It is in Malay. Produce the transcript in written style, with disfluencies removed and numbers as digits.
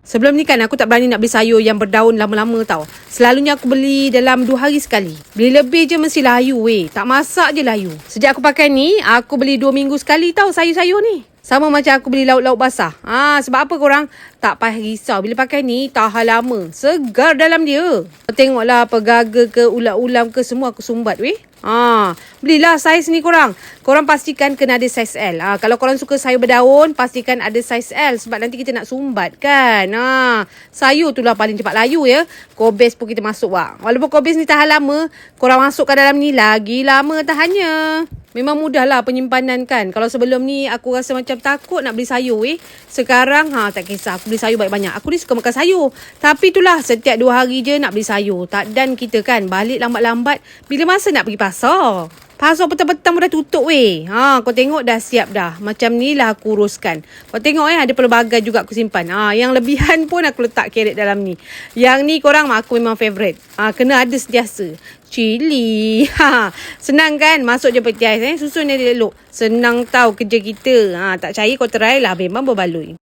Sebelum ni kan aku tak berani nak beli sayur yang berdaun lama-lama tau. Selalunya aku beli dalam 2 hari sekali. Beli lebih je mesti layu weh. Tak masak je layu. Sejak aku pakai ni, aku beli 2 minggu sekali tau sayur-sayur ni. Sama macam aku beli lauk-lauk basah. Sebab apa korang? Tak payah risau. Bila pakai ni, tahan lama. Segar dalam dia. Tengoklah pegaga ke ulat-ulam ke semua aku sumbat weh. Belilah saiz ni korang. Korang pastikan kena ada saiz L. Kalau korang suka sayur berdaun, pastikan ada saiz L. Sebab nanti kita nak sumbat kan. Sayur tu lah paling cepat layu ya. Kobis pun kita masuk wak. Walaupun kobis ni tahan lama, korang masukkan dalam ni lagi lama tahannya. Memang mudah lah penyimpanan kan. Kalau sebelum ni aku rasa macam takut nak beli sayur Sekarang tak kisah. Aku beli sayur banyak-banyak. Aku ni suka makan sayur. Tapi itulah setiap 2 hari je nak beli sayur. Tak dan kita kan balik lambat-lambat. Bila masa nak pergi pasar? Pasar petang-petang pun dah tutup kau tengok dah siap dah. Macam ni lah aku uruskan. Kau tengok ada pelbagai juga aku simpan. Yang lebihan pun aku letak carrot dalam ni. Yang ni korang aku memang favourite. Kena ada sentiasa. Cili. Senang kan? Masuk je peti ais. Susun dia elok. Senang tau kerja kita. Tak percaya kau try lah. Memang berbaloi.